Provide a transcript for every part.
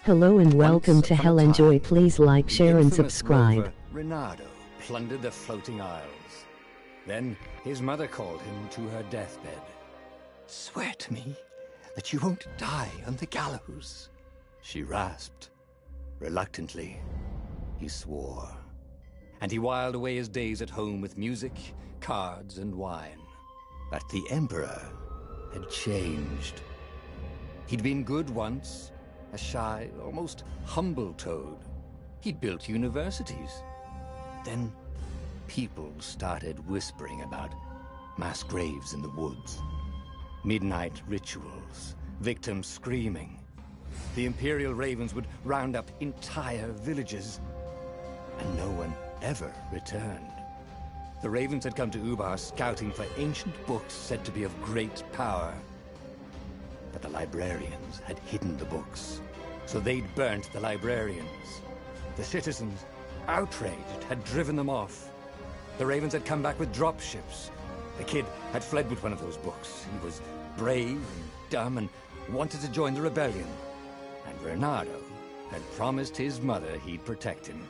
Hello and welcome to Hell Enjoy. Please like, share and subscribe. Reynardo plundered the floating isles. Then his mother called him to her deathbed. "Swear to me that you won't die on the gallows," she rasped. Reluctantly, he swore. And he whiled away his days at home with music, cards, and wine. But the Emperor had changed. He'd been good once, a shy, almost humble toad. He'd built universities. Then people started whispering about mass graves in the woods, midnight rituals, victims screaming. The Imperial Ravens would round up entire villages, and no one ever returned. The Ravens had come to Ubar scouting for ancient books said to be of great power. But the librarians had hidden the books, so they'd burnt the librarians. The citizens, outraged, had driven them off. The Ravens had come back with dropships. The kid had fled with one of those books. He was brave and dumb and wanted to join the rebellion. And Reynardo had promised his mother he'd protect him.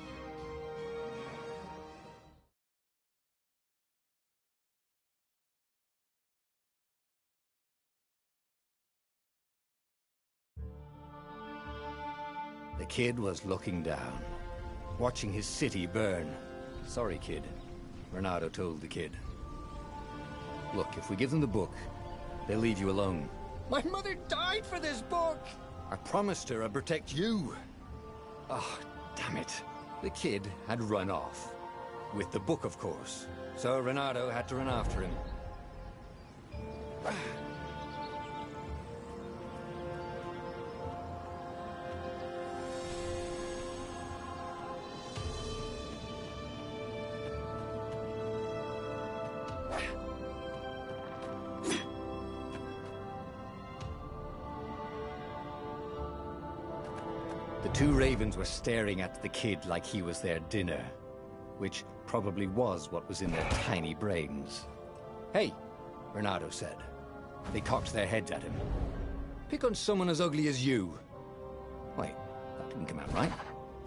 The kid was looking down, watching his city burn. "Sorry, kid," Reynardo told the kid. "Look, if we give them the book, they'll leave you alone." "My mother died for this book!" "I promised her I'd protect you." "Oh, damn it." The kid had run off. With the book, of course. So Reynardo had to run after him. The two ravens were staring at the kid like he was their dinner, which probably was what was in their tiny brains. "Hey," Reynardo said. They cocked their heads at him. "Pick on someone as ugly as you." Wait, that didn't come out right.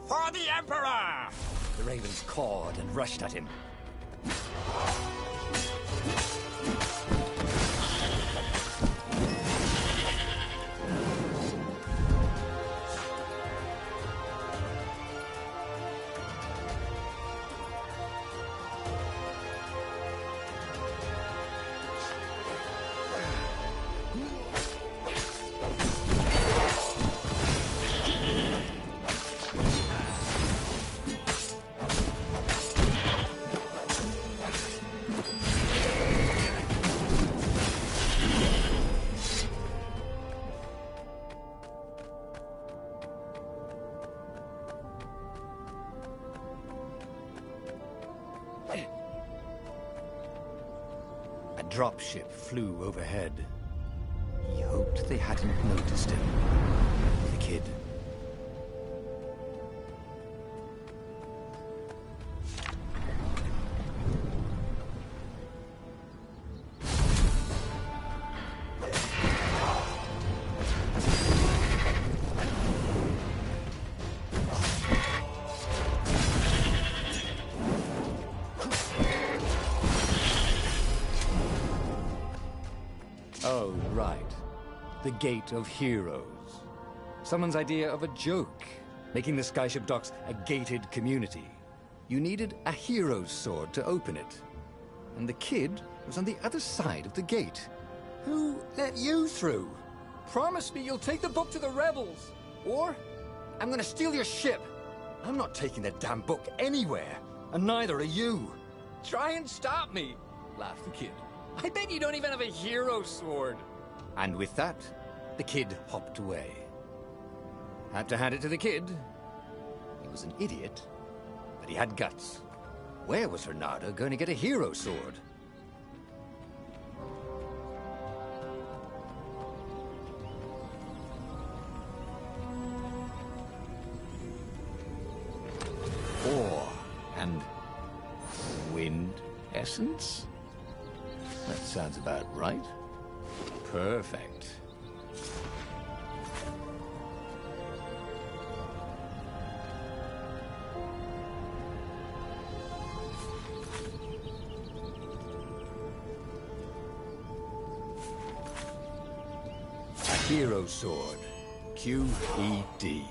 "For the Emperor!" The ravens cawed and rushed at him. A dropship flew overhead. He hoped they hadn't noticed him. The kid. Oh, right. The Gate of Heroes. Someone's idea of a joke, making the Skyship docks a gated community. You needed a hero's sword to open it. And the kid was on the other side of the gate. "Who let you through? Promise me you'll take the book to the rebels, or I'm gonna steal your ship." "I'm not taking that damn book anywhere, and neither are you." "Try and stop me," laughed the kid. "I bet you don't even have a hero sword." And with that, the kid hopped away. Had to hand it to the kid. He was an idiot, but he had guts. Where was Reynardo going to get a hero sword? Ore and wind essence? That sounds about right. Perfect. Hero Sword. QED.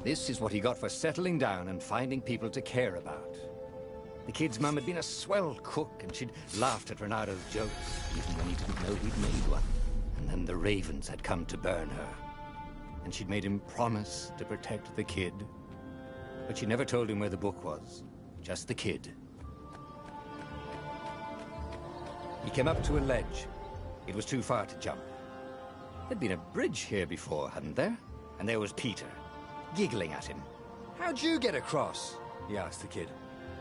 This is what he got for settling down and finding people to care about. The kid's mum had been a swell cook, and she'd laughed at Renado's jokes, even when he didn't know he'd made one. And then the ravens had come to burn her. And she'd made him promise to protect the kid. But she never told him where the book was. Just the kid. He came up to a ledge. It was too far to jump. There'd been a bridge here before, hadn't there? And there was Peter, giggling at him. "How'd you get across?" he asked the kid.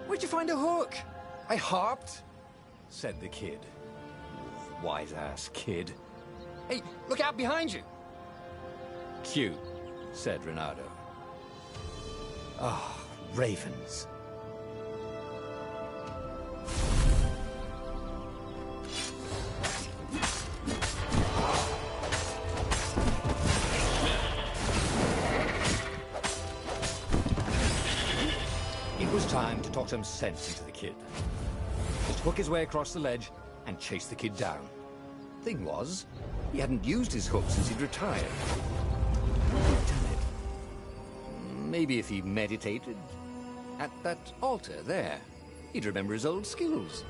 "Where'd you find a hook?" "I hopped," said the kid. Wise-ass kid. "Hey, look out behind you!" "Cute," said Renato. Oh, ravens. It was time to talk some sense into the kid. Just hook his way across the ledge and chase the kid down. Thing was, he hadn't used his hook since he'd retired. Damn it. Maybe if he meditated at that altar there, he'd remember his old skills.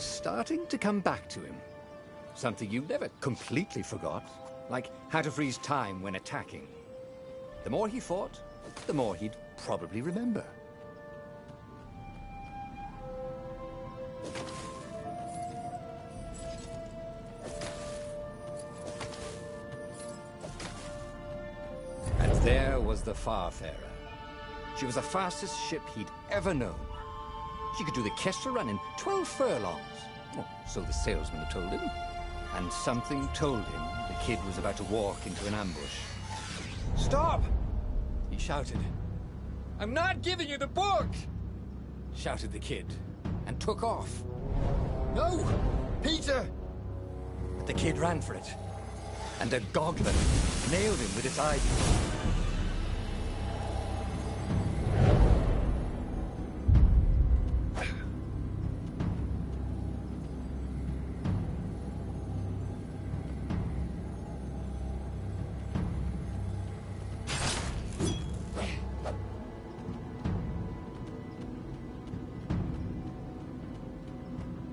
Starting to come back to him. Something you never completely forgot, like how to freeze time when attacking. The more he fought, the more he'd probably remember. And there was the Farfarer. She was the fastest ship he'd ever known. She could do the Kestra run in 12 furlongs. Oh, so the salesman had told him. And something told him the kid was about to walk into an ambush. "Stop!" he shouted. "I'm not giving you the book!" shouted the kid, and took off. "No! Peter!" But the kid ran for it, and a goglin nailed him with its ivy.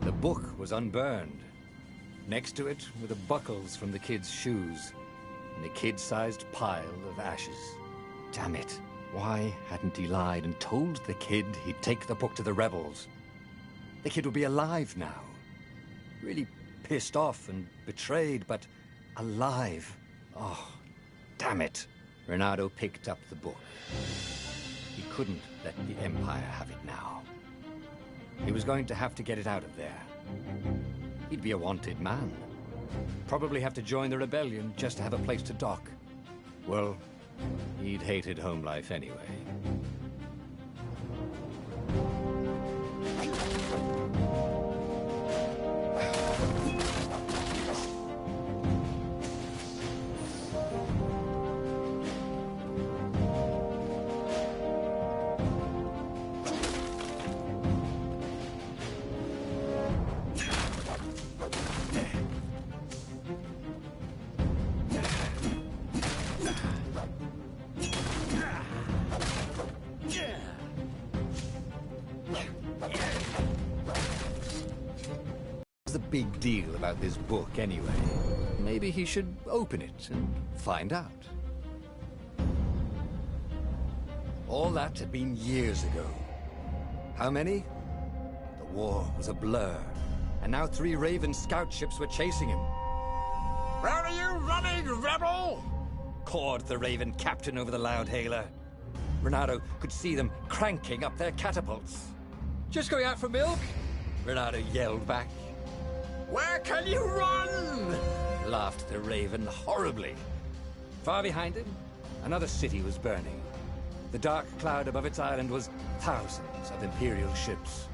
The book was unburned. Next to it were the buckles from the kid's shoes, and a kid-sized pile of ashes. Damn it. Why hadn't he lied and told the kid he'd take the book to the rebels? The kid would be alive now. Really pissed off and betrayed, but alive. Oh, damn it. Renato picked up the book. He couldn't let the Empire have it now. He was going to have to get it out of there. He'd be a wanted man. Probably have to join the rebellion just to have a place to dock. Well, he'd hated home life anyway. Big deal about this book anyway. Maybe he should open it and find out. All that had been years ago. How many? The war was a blur, and now 3 Raven scout ships were chasing him. Where are you running, rebel? Cawed the Raven captain over the loud hailer. Renato could see them cranking up their catapults. Just going out for milk? Renato yelled back. Where can you run? Laughed the Raven horribly. Far behind him, another city was burning. The dark cloud above its island was thousands of Imperial ships.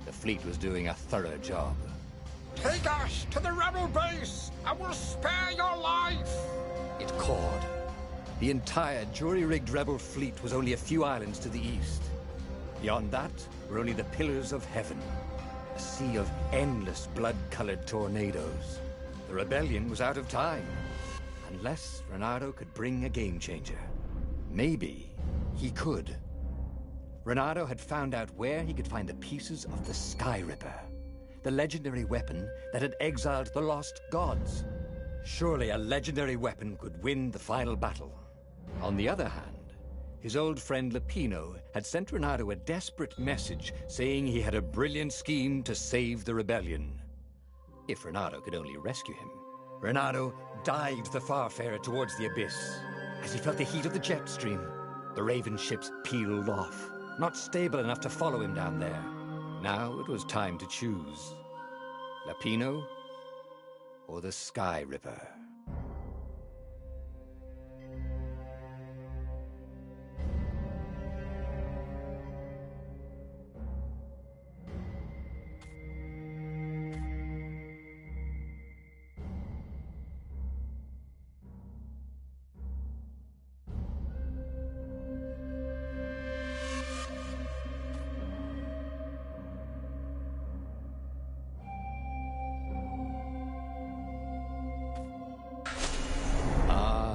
The fleet was doing a thorough job. Take us to the rebel base! I will spare your life! It cawed. The entire jury-rigged rebel fleet was only a few islands to the east. Beyond that were only the pillars of heaven, a sea of endless blood-colored tornadoes. The rebellion was out of time, unless Renato could bring a game-changer. Maybe he could. Renato had found out where he could find the pieces of the Sky Ripper, the legendary weapon that had exiled the lost gods. Surely a legendary weapon could win the final battle. On the other hand, his old friend Lapino had sent Renato a desperate message saying he had a brilliant scheme to save the rebellion. If Renato could only rescue him. Renato dived the Farfarer towards the abyss. As he felt the heat of the jet stream, the Raven ships peeled off, not stable enough to follow him down there. Now it was time to choose. Lapino or the Sky Ripper.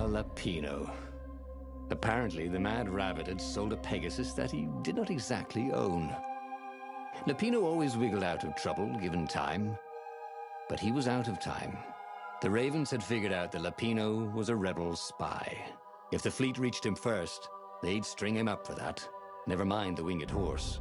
Lapino. Apparently, the Mad Rabbit had sold a Pegasus that he did not exactly own. Lapino always wiggled out of trouble, given time. But he was out of time. The Ravens had figured out that Lapino was a rebel spy. If the fleet reached him first, they'd string him up for that. Never mind the winged horse.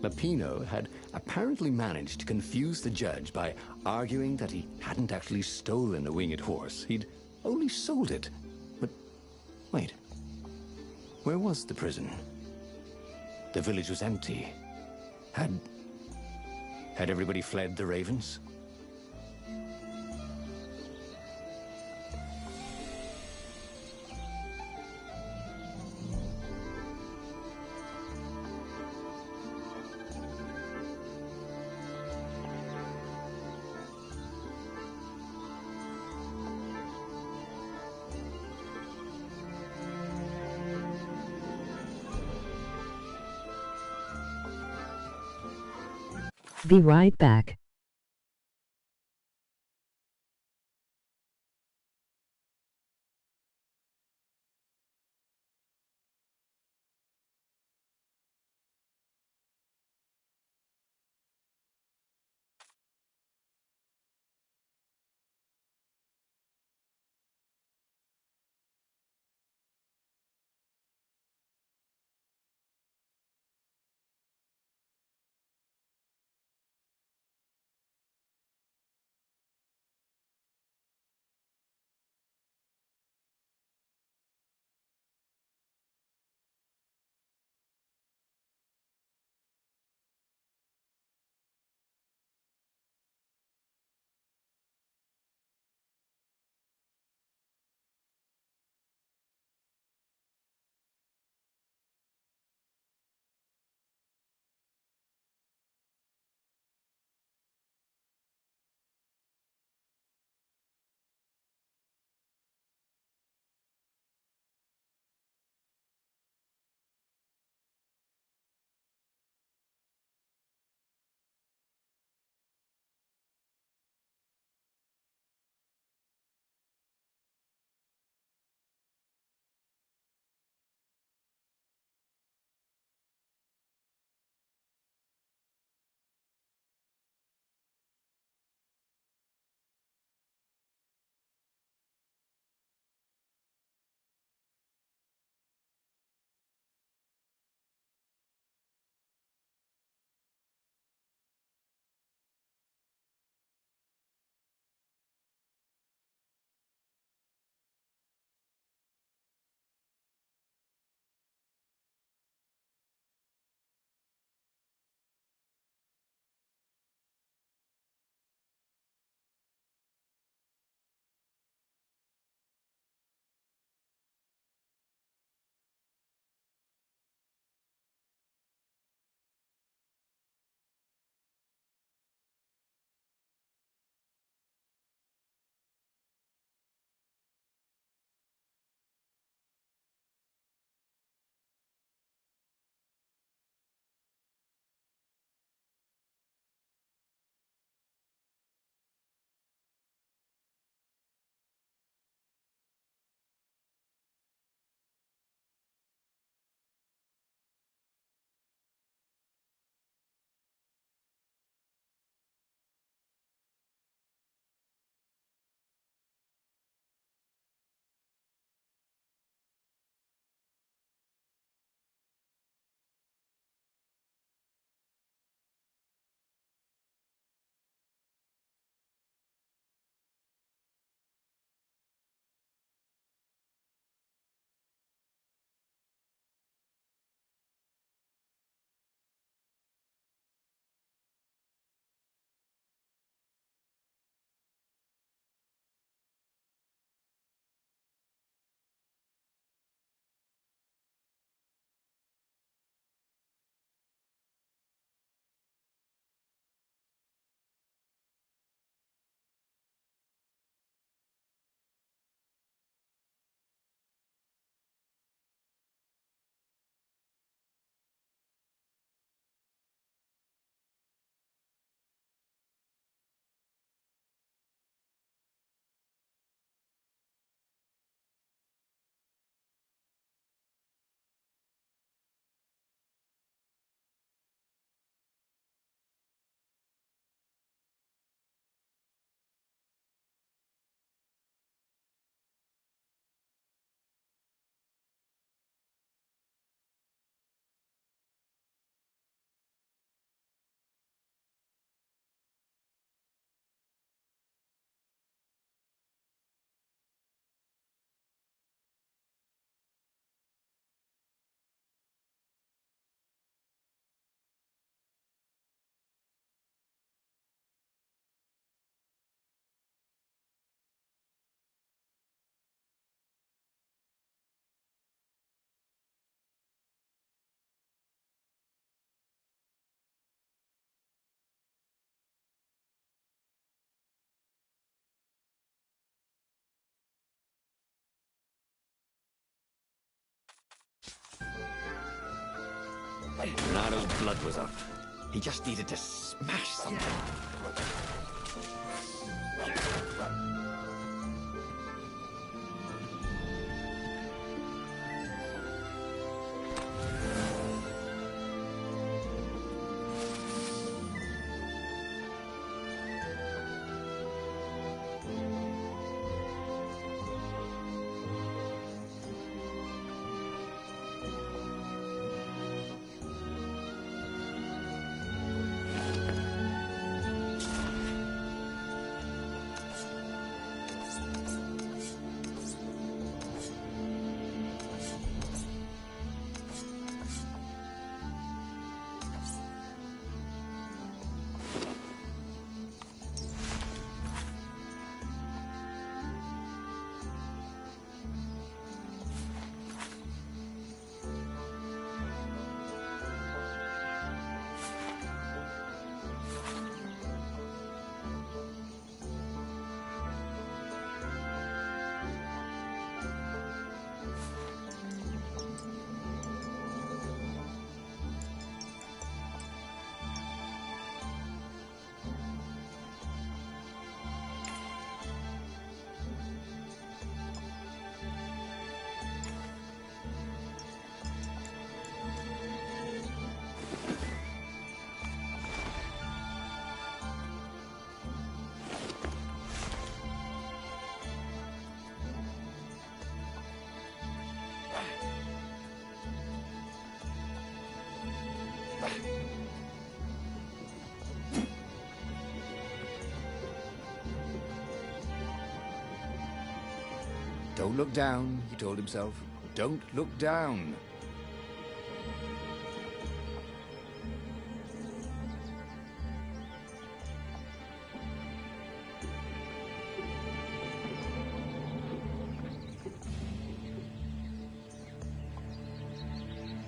Lapino had apparently managed to confuse the judge by arguing that he hadn't actually stolen the winged horse. He'd only sold it. But wait, where was the prison? The village was empty. Had everybody fled the Ravens? Be right back. Renado's blood was up. He just needed to smash something. Don't look down, he told himself. Don't look down.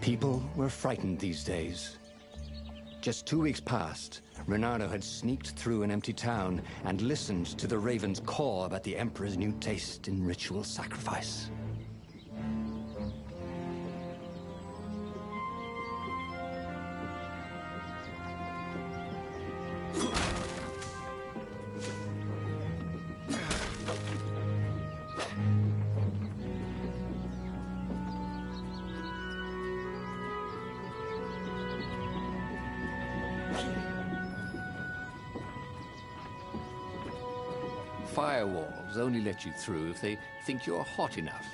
People were frightened these days. Just 2 weeks past, Renardo had sneaked through an empty town and listened to the ravens caw about the Emperor's new taste in ritual sacrifice. Firewalls only let you through if they think you're hot enough.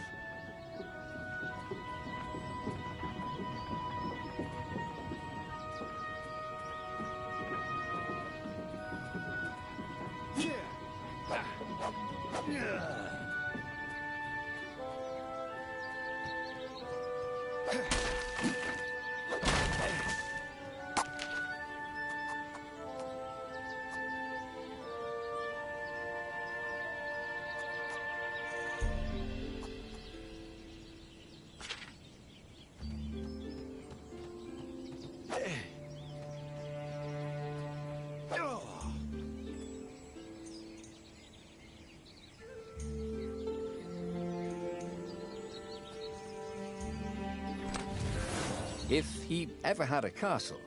If he ever had a castle,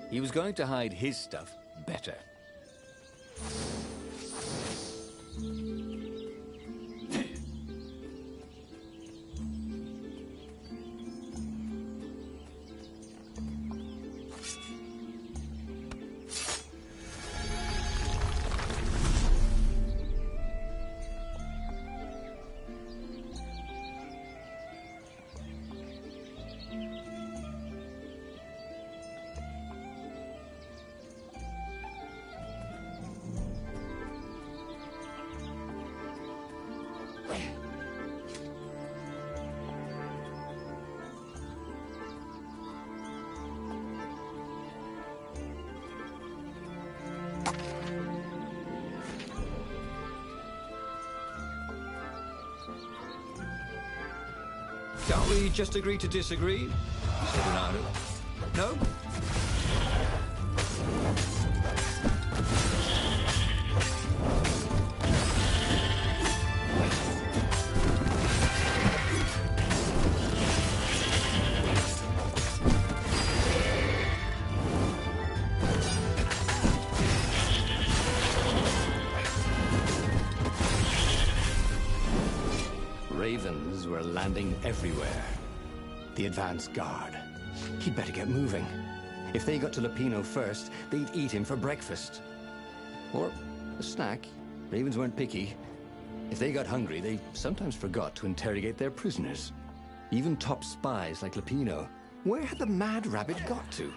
he was going to hide his stuff better. Can't we just agree to disagree? Said Renato. No? landing everywhere. The advance guard. He'd better get moving. If they got to Lupino first, they'd eat him for breakfast. Or a snack. Ravens weren't picky. If they got hungry, they sometimes forgot to interrogate their prisoners. Even top spies like Lupino. Where had the mad rabbit got to?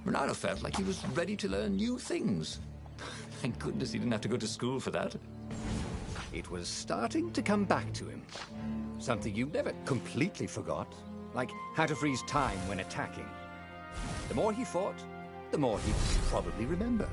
Bernardo felt like he was ready to learn new things. Thank goodness he didn't have to go to school for that. It was starting to come back to him. Something you never completely forgot, like how to freeze time when attacking. The more he fought, the more he'd probably remember.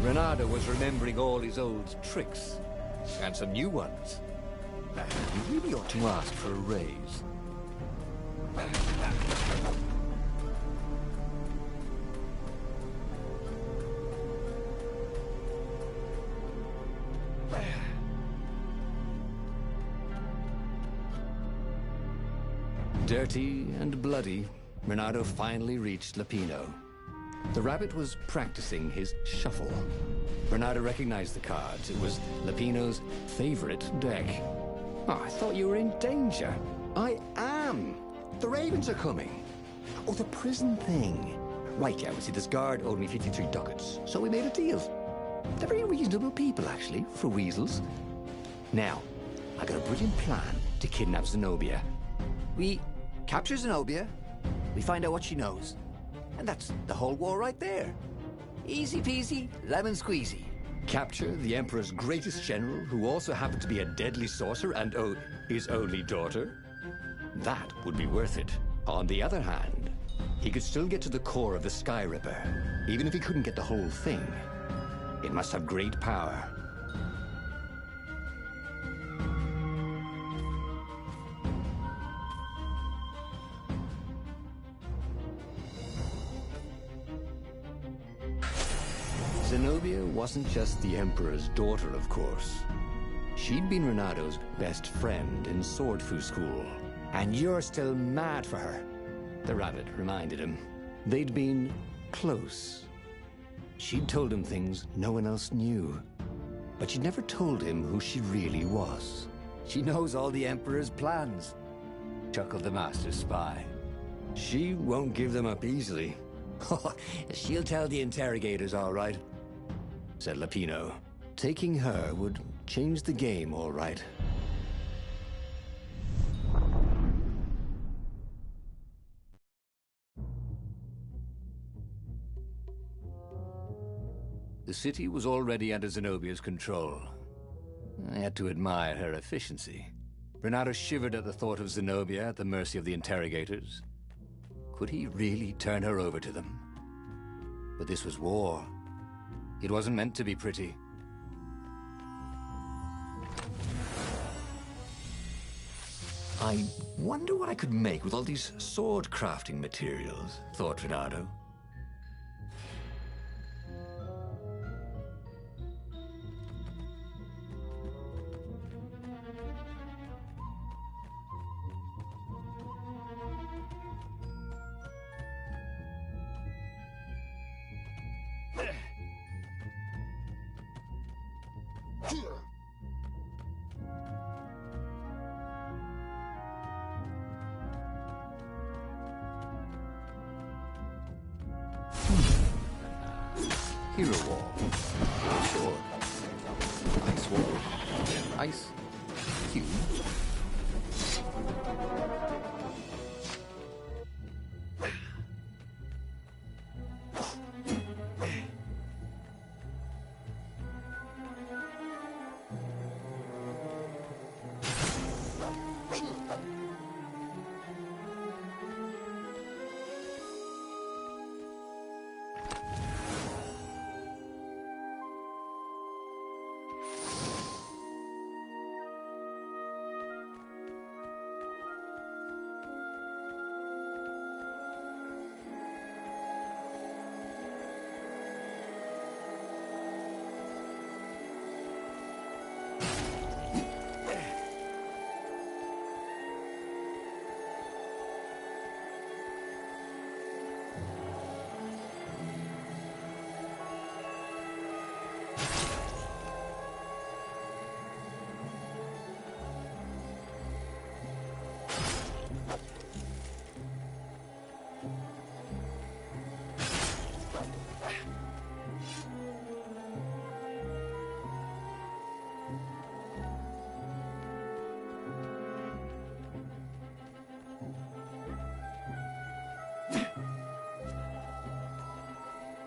Bernardo was remembering all his old tricks, and some new ones. You really ought to ask for a raise. Dirty and bloody, Bernardo finally reached Lupino. The rabbit was practicing his shuffle. Bernardo recognized the cards. It was Lupino's favorite deck. Oh, I thought you were in danger. I am. The ravens are coming. Oh, the prison thing. Right, yeah, see, this guard owed me 53 ducats, so we made a deal. They're very reasonable people, actually, for weasels. Now, I got a brilliant plan to kidnap Zenobia. We capture Zenobia, we find out what she knows, and that's the whole war right there. Easy peasy, lemon squeezy. Capture the Emperor's greatest general, who also happened to be a deadly sorcerer and, his only daughter. That would be worth it. On the other hand, he could still get to the core of the Sky Ripper, even if he couldn't get the whole thing. It must have great power. Zenobia wasn't just the Emperor's daughter, of course. She'd been Renado's best friend in Sword Fu school. And you're still mad for her, the rabbit reminded him. They'd been close. She'd told him things no one else knew. But she'd never told him who she really was. She knows all the Emperor's plans, chuckled the Master Spy. She won't give them up easily. She'll tell the interrogators, all right, said Lapino. Taking her would change the game, all right. The city was already under Zenobia's control. I had to admire her efficiency. Renato shivered at the thought of Zenobia at the mercy of the interrogators. Could he really turn her over to them? But this was war. It wasn't meant to be pretty. I wonder what I could make with all these sword crafting materials, thought Renato. Hero wall. Sword. Ice wall. Ice cube.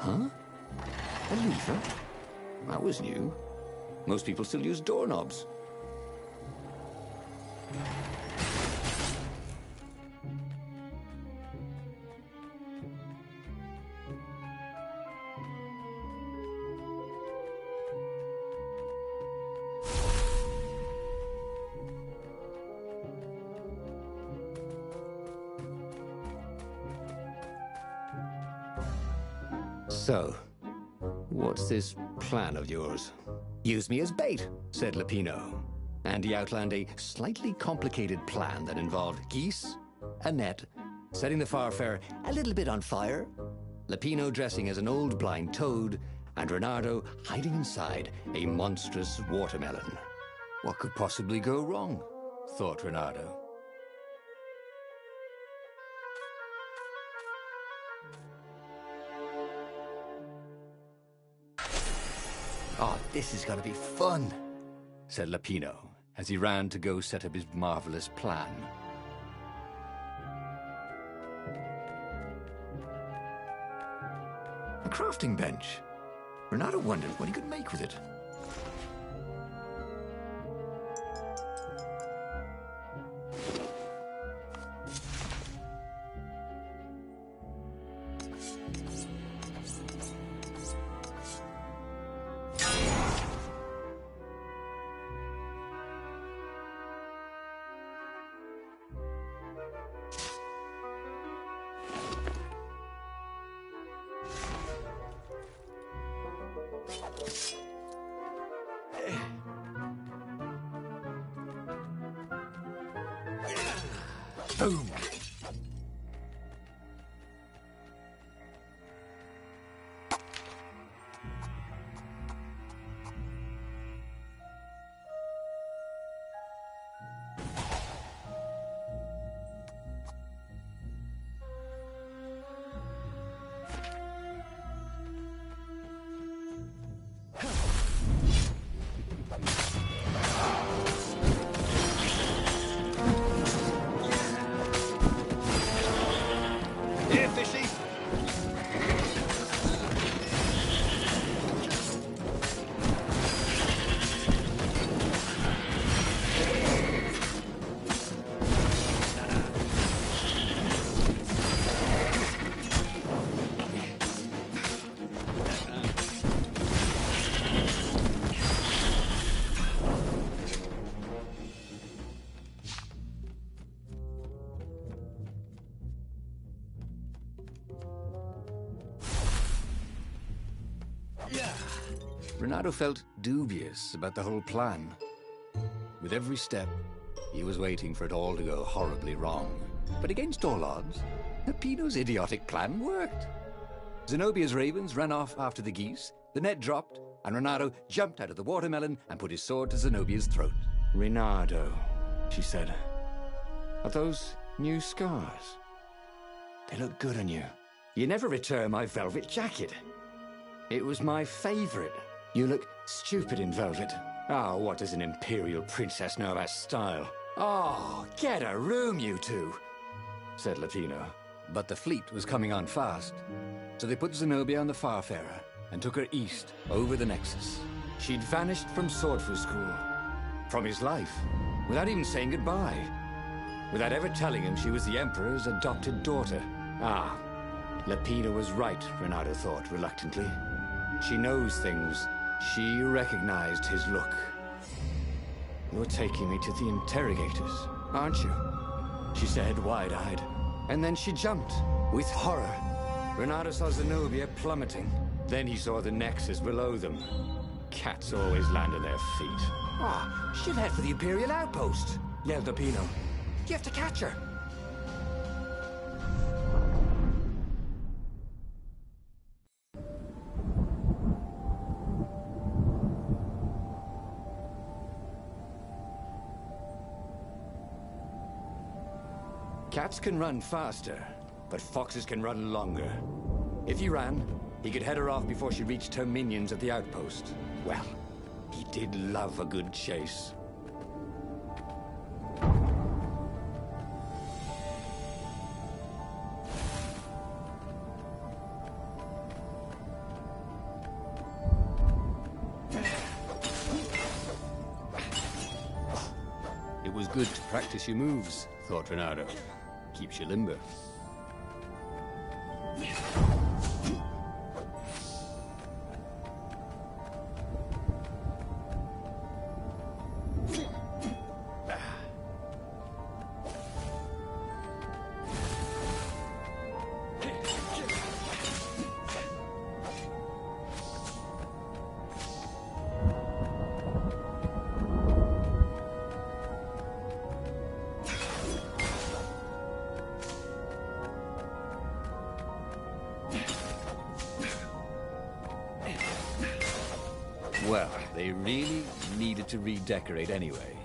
Huh? A lever? That was new. Most people still use doorknobs. So, what's this plan of yours? Use me as bait, said Lapino. And he outlined a slightly complicated plan that involved geese, a net, setting the Farfair a little bit on fire, Lapino dressing as an old blind toad, and Renato hiding inside a monstrous watermelon. What could possibly go wrong? Thought Renato. Oh, this is gonna be fun, said Lapino, as he ran to go set up his marvelous plan. A crafting bench. Renato wondered what he could make with it. Boom! Renato felt dubious about the whole plan. With every step, he was waiting for it all to go horribly wrong. But against all odds, Peppino's idiotic plan worked. Zenobia's ravens ran off after the geese, the net dropped, and Renato jumped out of the watermelon and put his sword to Zenobia's throat. Renato, she said. Are those new scars? They look good on you. You never return my velvet jacket. It was my favorite. You look stupid in velvet. Ah, what does an imperial princess know about style? Oh, get a room, you two, said Lapino. But the fleet was coming on fast, so they put Zenobia on the Farfarer and took her east, over the Nexus. She'd vanished from Swordfu School, from his life, without even saying goodbye, without ever telling him she was the Emperor's adopted daughter. Ah, Lapino was right, Renato thought reluctantly. She knows things. She recognized his look. You're taking me to the interrogators, aren't you? She said, wide-eyed. And then she jumped, with horror. Renato saw Zenobia plummeting. Then he saw the Nexus below them. Cats always land on their feet. Ah, she'll head for the Imperial outpost, yelled Lapino. You have to catch her. Cats can run faster, but foxes can run longer. If he ran, he could head her off before she reached her minions at the outpost. Well, he did love a good chase. It was good to practice your moves, thought Renato. Keeps you limber. Well, they really needed to redecorate anyway.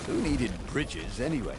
Who needed bridges anyway?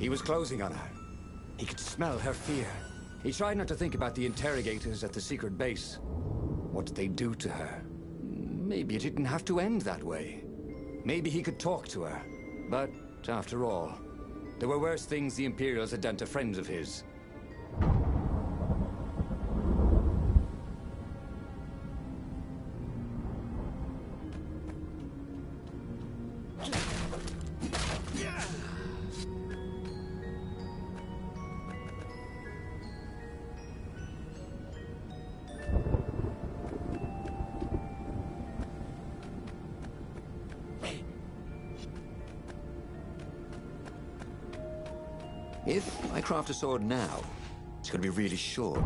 He was closing on her. He could smell her fear. He tried not to think about the interrogators at the secret base. What did they do to her? Maybe it didn't have to end that way. Maybe he could talk to her. But, after all, there were worse things the Imperials had done to friends of his. If I craft a sword now, it's going to be really short.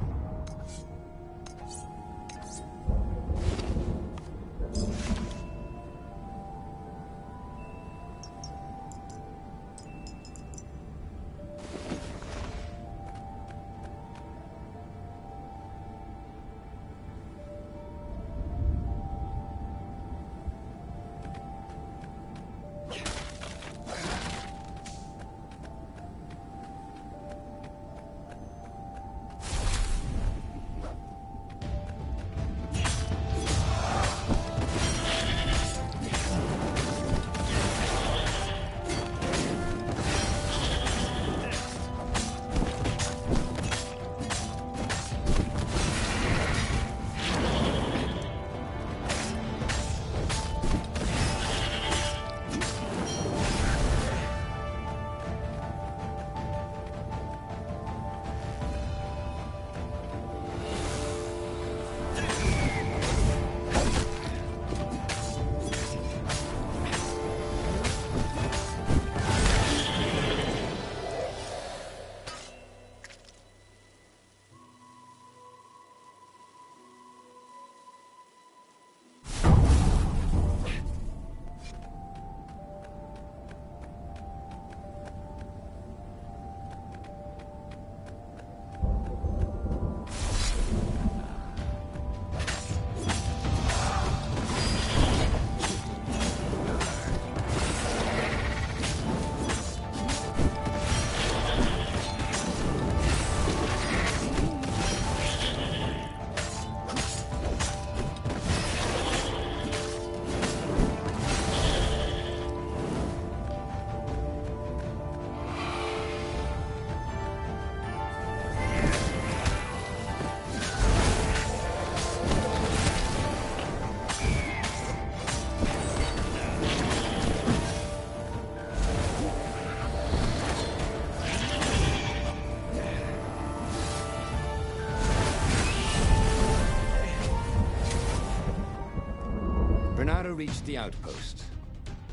Reached the outpost.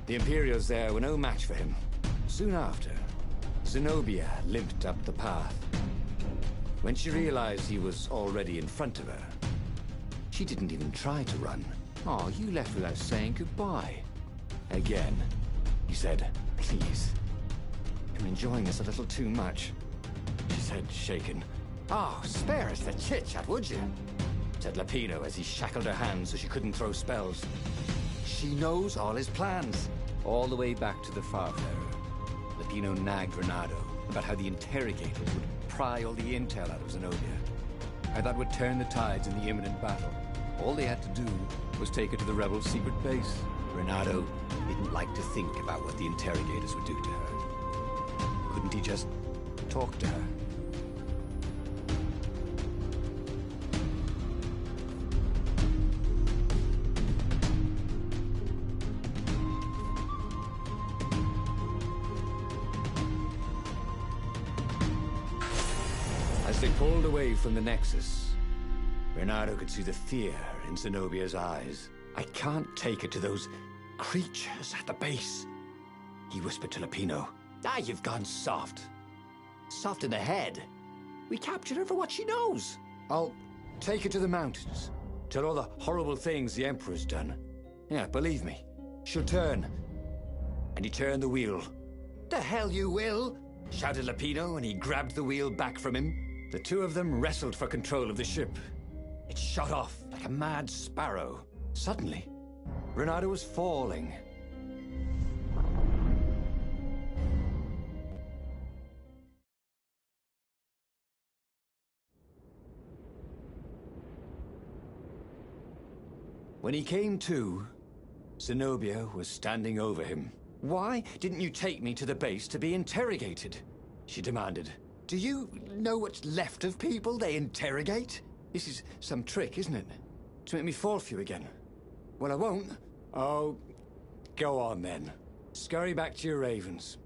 The Imperials there were no match for him. Soon after, Zenobia limped up the path. When she realized he was already in front of her, she didn't even try to run. Oh, you left without saying goodbye. Again, he said, "Please, I'm enjoying this a little too much," she said, shaken. "Oh, spare us the chit-chat, would you?" said Lapino as he shackled her hands so she couldn't throw spells. She knows all his plans. All the way back to the Farfarer, Lapino nagged Renato about how the interrogators would pry all the intel out of Zenobia. How that would turn the tides in the imminent battle. All they had to do was take her to the rebel secret base. Renato didn't like to think about what the interrogators would do to her. Couldn't he just talk to her? As they pulled away from the Nexus, Renato could see the fear in Zenobia's eyes. "I can't take her to those creatures at the base," he whispered to Lapino. "Ah, you've gone soft. Soft in the head. We captured her for what she knows. I'll take her to the mountains. Tell all the horrible things the Emperor's done. Yeah, believe me, she'll turn." And he turned the wheel. "The hell you will!" shouted Lapino, and he grabbed the wheel back from him. The two of them wrestled for control of the ship. It shot off like a mad sparrow. Suddenly, Renato was falling. When he came to, Zenobia was standing over him. "Why didn't you take me to the base to be interrogated?" she demanded. "Do you know what's left of people they interrogate? This is some trick, isn't it? To make me fall for you again. Well, I won't. Oh, go on then. Scurry back to your ravens.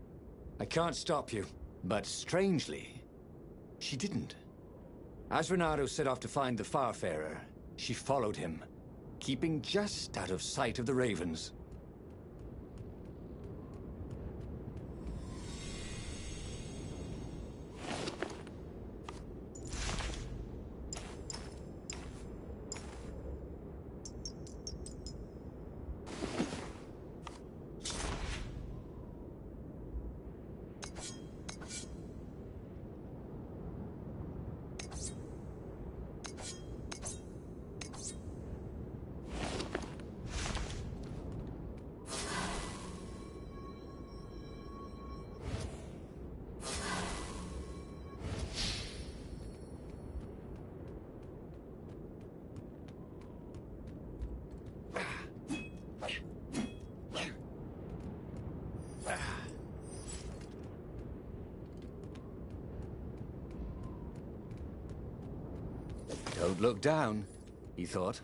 I can't stop you." But strangely, she didn't. As Renato set off to find the Farfarer, she followed him, keeping just out of sight of the ravens. Don't look down, he thought.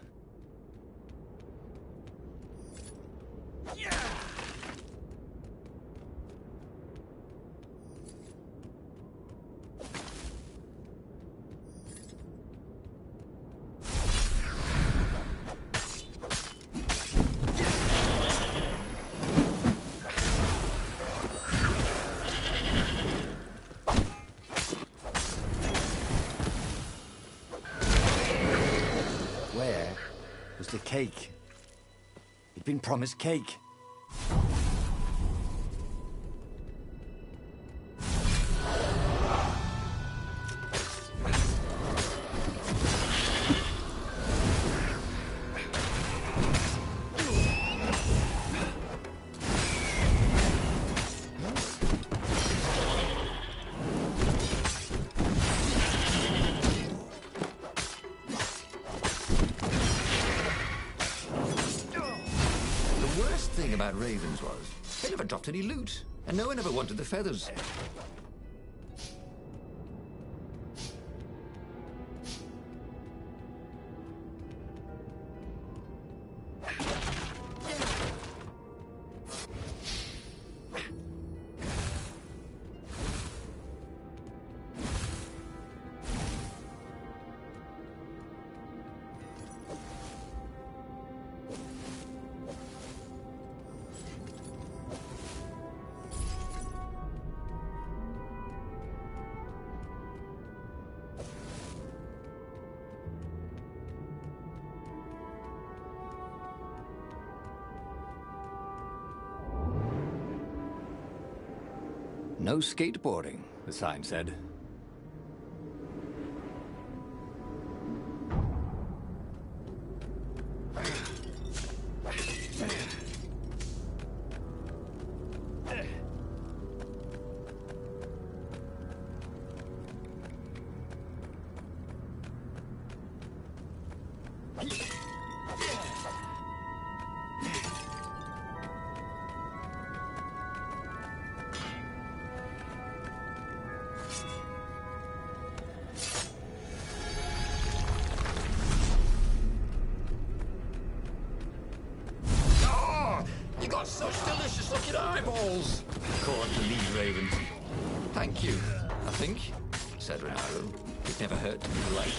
The cake. He'd been promised cake. About ravens was, they never dropped any loot, and no one ever wanted the feathers. No skateboarding, the sign said. Such delicious looking eyeballs! Caught the lead ravens. Thank you, I think, said Renato. It never hurt to be polite.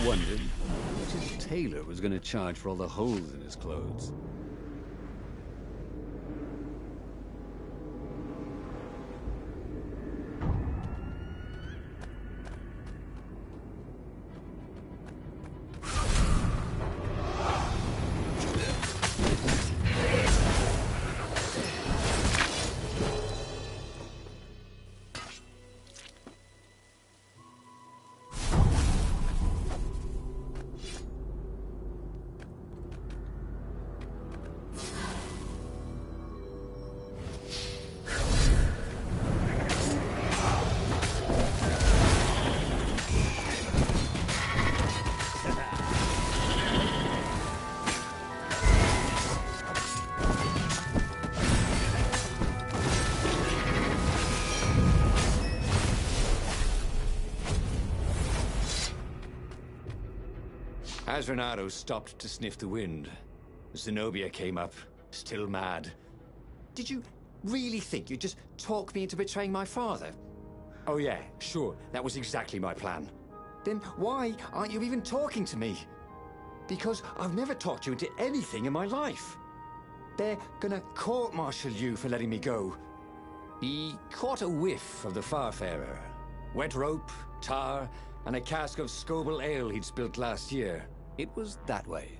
Wondered how much his tailor was going to charge for all the holes in his clothes. As Renato stopped to sniff the wind, Zenobia came up, still mad. Did you really think you'd just talk me into betraying my father? Oh yeah, sure, that was exactly my plan. Then why aren't you even talking to me? Because I've never talked you into anything in my life. They're gonna court-martial you for letting me go. He caught a whiff of the Farfarer. Wet rope, tar, and a cask of Scoble ale he'd spilt last year. It was that way.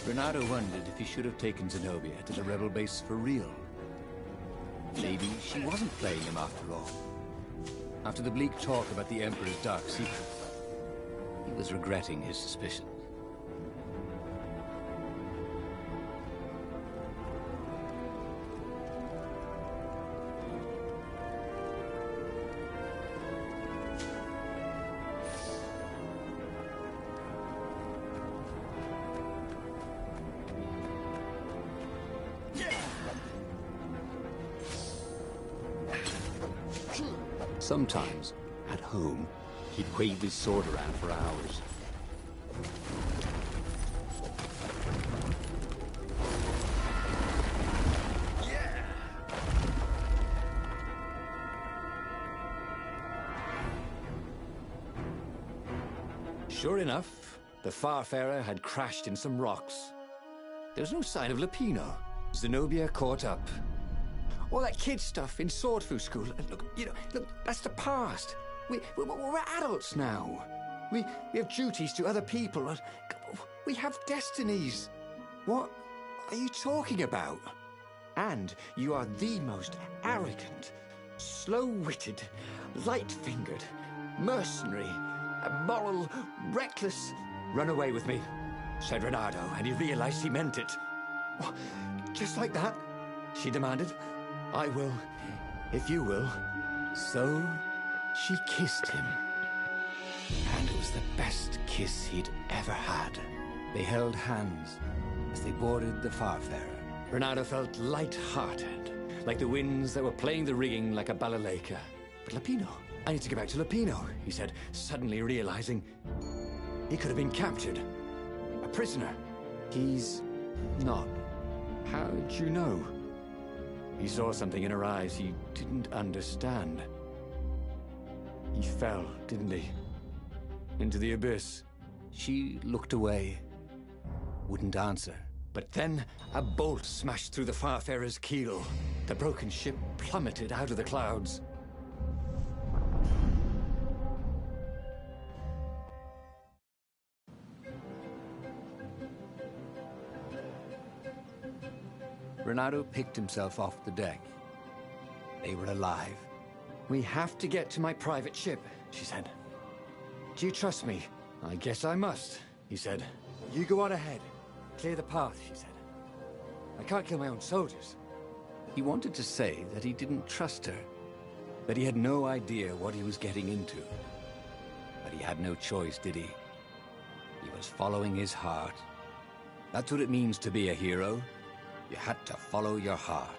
Renato wondered if he should have taken Zenobia to the rebel base for real. Maybe she wasn't playing him after all. After the bleak talk about the Emperor's dark secrets, he was regretting his suspicions. Sometimes, at home, he'd wave his sword around for hours. Sure enough, the Farfarer had crashed in some rocks. There was no sign of Lupino. Zenobia caught up. All that kid stuff in swordfu school. Look, look, that's the past. We're adults now. We have duties to other people. We have destinies. What are you talking about? And you are the most arrogant, slow-witted, light-fingered, mercenary, immoral, reckless... Run away with me, said Renato, and he realized he meant it. What? Just like that? She demanded. I will, if you will. So, she kissed him. And it was the best kiss he'd ever had. They held hands as they boarded the Farfarer. Renato felt light-hearted, like the winds that were playing the rigging like a balalaika. But Lapino, I need to get back to Lapino, he said, suddenly realizing he could have been captured. A prisoner. He's not. How'd you know? He saw something in her eyes he didn't understand. He fell, didn't he? Into the abyss. She looked away, wouldn't answer. But then a bolt smashed through the Farfarer's keel. The broken ship plummeted out of the clouds. Renato picked himself off the deck. They were alive. We have to get to my private ship, she said. Do you trust me? I guess I must, he said. You go on ahead. Clear the path, she said. I can't kill my own soldiers. He wanted to say that he didn't trust her, that he had no idea what he was getting into. But he had no choice, did he? He was following his heart. That's what it means to be a hero. You had to follow your heart.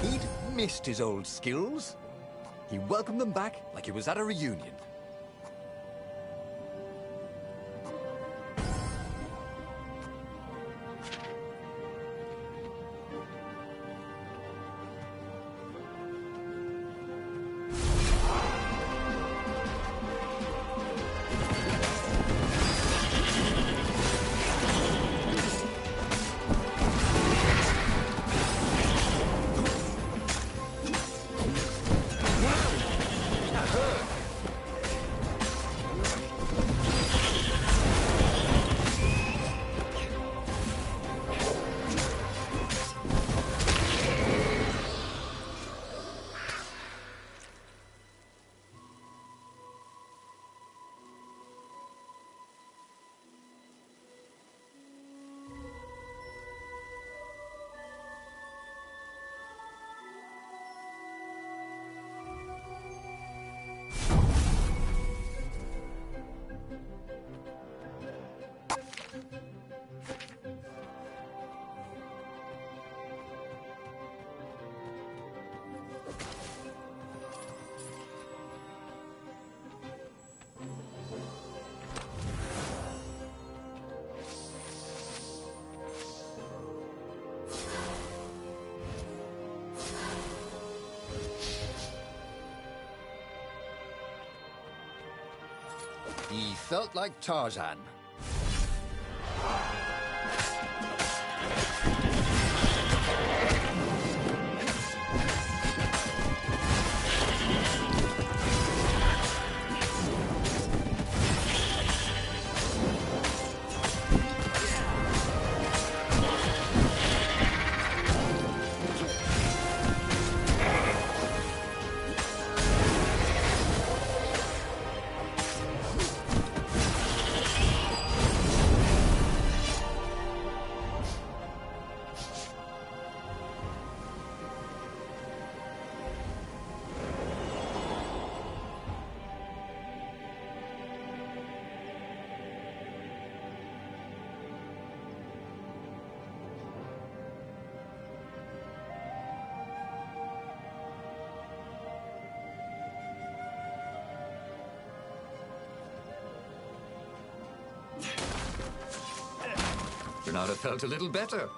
He'd missed his old skills. He welcomed them back like he was at a reunion. He felt like Tarzan. Renata felt a little better.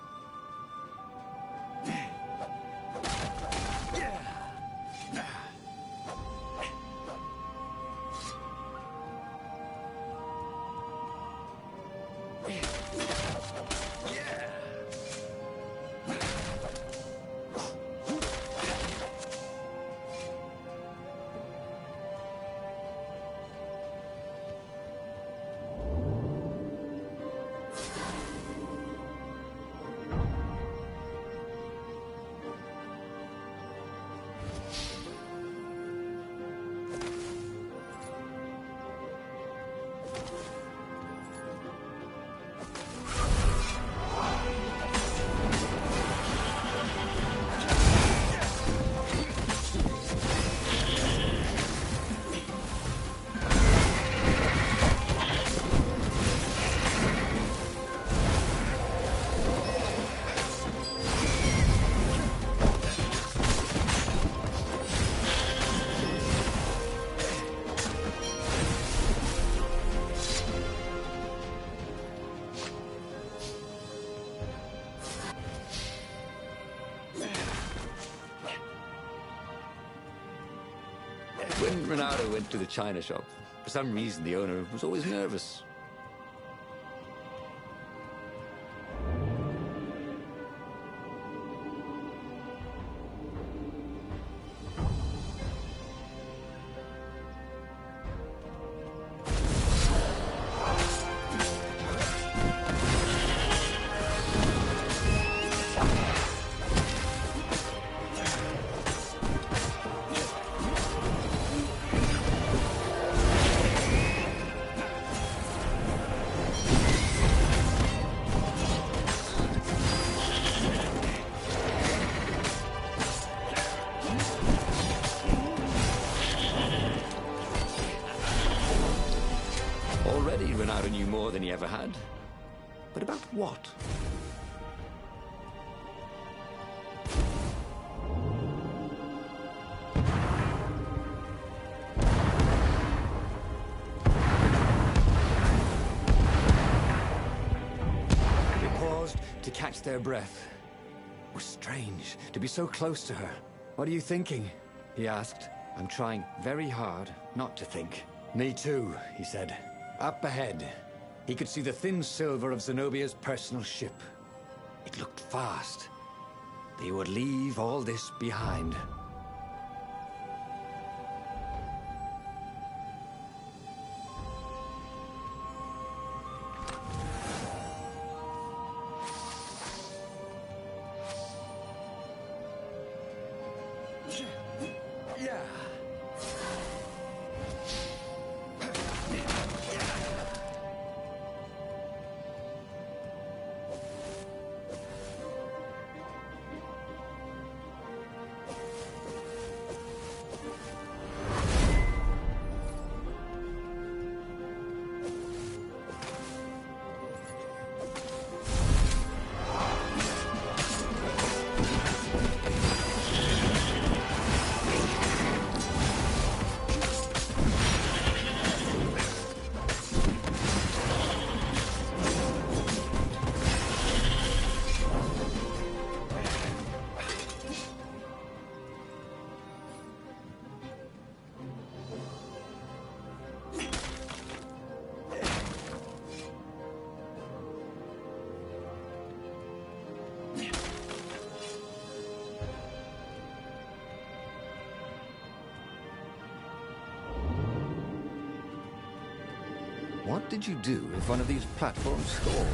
When Renata went to the china shop, for some reason the owner was always nervous. Already Renata knew more than he ever had. But about what? They paused to catch their breath. It was strange to be so close to her. "What are you thinking?" he asked. "I'm trying very hard not to think." "Me too," he said. Up ahead, he could see the thin silver of Zenobia's personal ship. It looked fast. They would leave all this behind. Yeah. What did you do if one of these platforms stalled?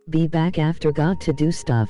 Be back after got to do stuff.